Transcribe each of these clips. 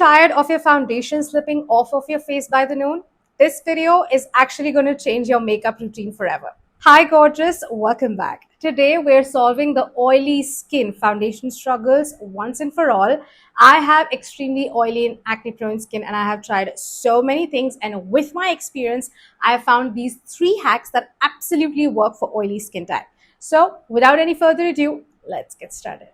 tired of your foundation slipping off of your face by the noon? This video is actually going to change your makeup routine forever. Hi gorgeous, welcome back. Today we're solving the oily skin foundation struggles once and for all. I have extremely oily and acne prone skin and I have tried so many things, and with my experience I have found these 3 hacks that absolutely work for oily skin type. So without any further ado, let's get started.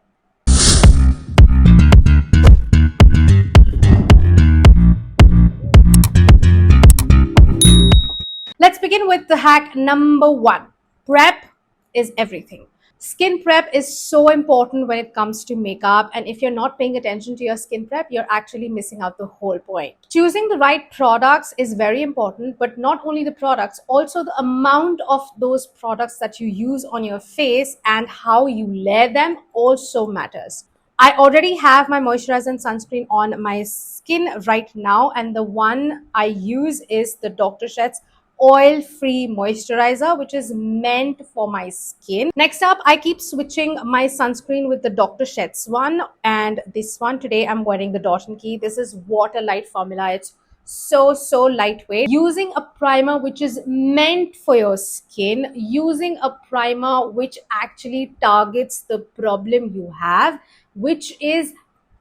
Let's begin with the hack number 1. Prep is everything. Skin prep is so important when it comes to makeup, and if you're not paying attention to your skin prep, you're actually missing out the whole point. Choosing the right products is very important, but not only the products, also the amount of those products that you use on your face and how you layer them also matters. I already have my moisturizer and sunscreen on my skin right now, and the one I use is the Dr. Sheth's oil-free moisturizer, which is meant for my skin. Next up, I keep switching my sunscreen with the Dr. Sheth's one, and this one today I'm wearing the Dot & Key. This is water light formula. It's so lightweight. Using a primer which is meant for your skin, using a primer which actually targets the problem you have, which is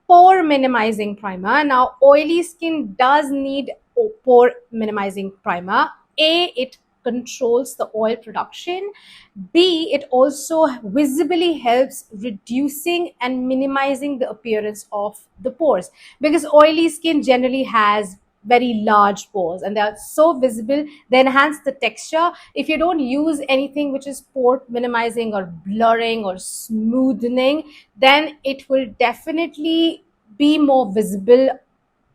pore minimizing primer. Now oily skin does need pore minimizing primer. A, it controls the oil production. B, it also visibly helps reducing and minimizing the appearance of the pores, because oily skin generally has very large pores and they are so visible. They enhance the texture. If you don't use anything which is pore minimizing or blurring or smoothing, then it will definitely be more visible.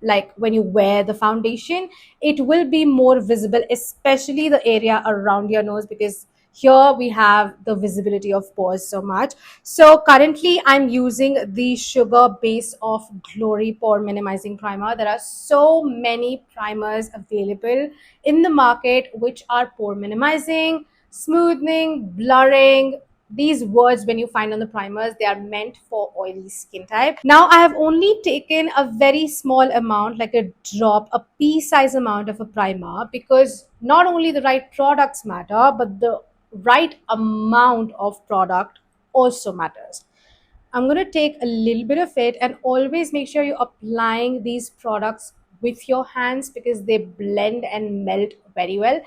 Like when you wear the foundation, it will be more visible, especially the area around your nose, because here we have the visibility of pores so much. So currently I'm using the Sugar Base of Glory Pore Minimizing Primer. There are so many primers available in the market which are pore minimizing, smoothing, blurring. These words, when you find on the primers, they are meant for oily skin type. Now I have only taken a very small amount, like a drop, a pea size amount of a primer, because not only the right products matter, but the right amount of product also matters. I'm going to take a little bit of it, and always make sure you're applying these products with your hands because they blend and melt very well.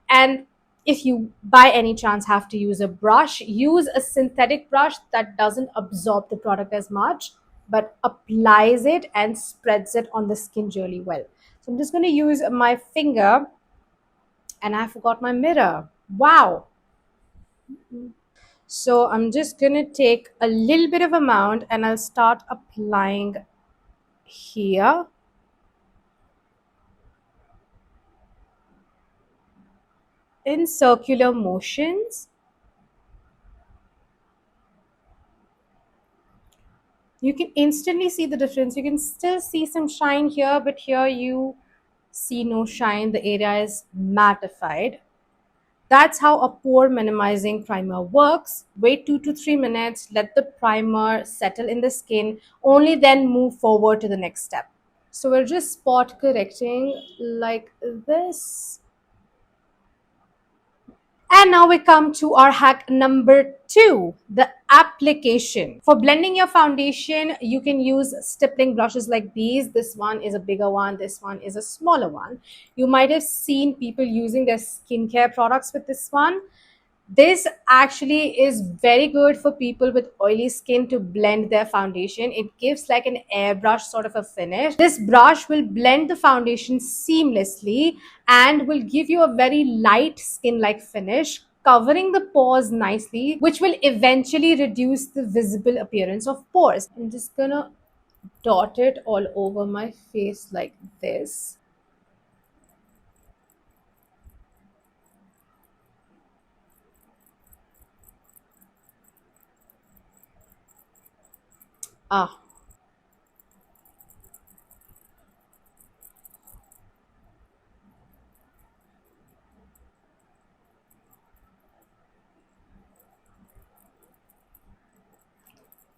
And if you by any chance have to use a brush, use a synthetic brush that doesn't absorb the product as much but applies it and spreads it on the skin really well. So I'm just going to use my finger, and I forgot my mirror. Wow. So I'm just going to take a little bit of amount and I'll start applying here. In circular motions. You can instantly see the difference. You can still see some shine here, but here you see no shine. The area is mattified. That's how a pore minimizing primer works. Wait 2 to 3 minutes, let the primer settle in the skin, only then move forward to the next step. So we're just spot correcting like this. And now we come to our hack number 2, the application. For blending your foundation, you can use stippling brushes like these. This one is a bigger one, this one is a smaller one. You might have seen people using their skincare products with this one. This actually is very good for people with oily skin to blend their foundation. It gives like an airbrush sort of a finish. This brush will blend the foundation seamlessly and will give you a very light skin-like finish, covering the pores nicely, which will eventually reduce the visible appearance of pores. I'm just gonna dot it all over my face like this. Ah,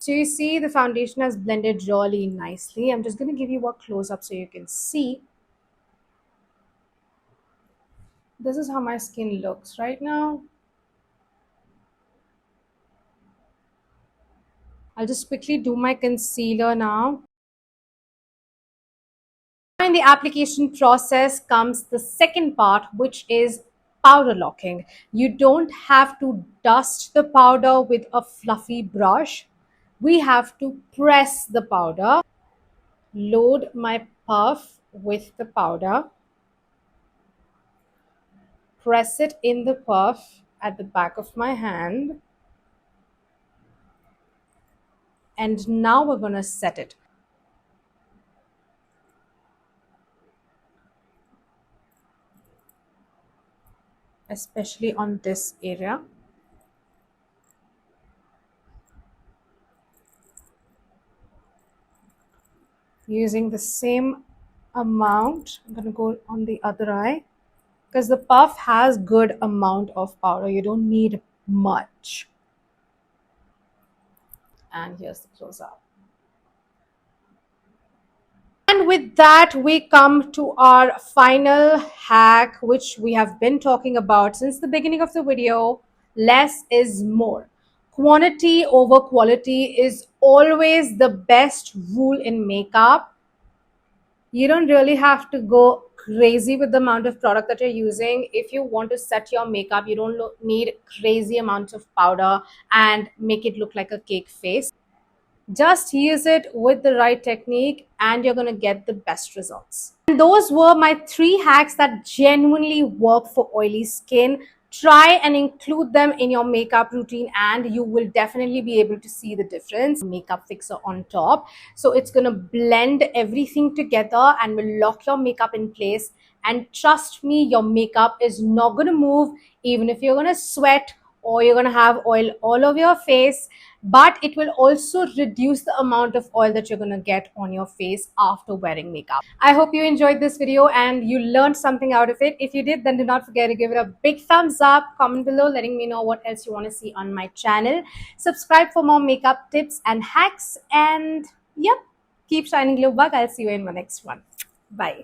So you see the foundation has blended really nicely. I'm just going to give you a close up so you can see. This is how my skin looks right now. I'll just quickly do my concealer now. In the application process comes the second part, which is powder locking. You don't have to dust the powder with a fluffy brush. We have to press the powder. Load my puff with the powder. Press it in the puff at the back of my hand. And now we're going to set it. Especially on this area. Using the same amount, I'm going to go on the other eye because the puff has good amount of powder. You don't need much. And here's the close up. And with that, we come to our final hack, which we have been talking about since the beginning of the video. Less is more. Quantity over quality is always the best rule in makeup. You don't really have to go crazy with the amount of product that you're using. If you want to set your makeup, you don't need crazy amounts of powder and make it look like a cake face. Just use it with the right technique and you're going to get the best results. And those were my 3 hacks that genuinely work for oily skin. Try and include them in your makeup routine and you will definitely be able to see the difference. Makeup fixer on top. So it's going to blend everything together and will lock your makeup in place. And trust me, your makeup is not going to move even if you're going to sweat or you're going to have oil all over your face, but it will also reduce the amount of oil that you're going to get on your face after wearing makeup. I hope you enjoyed this video and you learned something out of it. If you did, then do not forget to give it a big thumbs up, comment below letting me know what else you want to see on my channel. Subscribe for more makeup tips and hacks, and yep, keep shining, glow bug. I'll see you in my next one. Bye.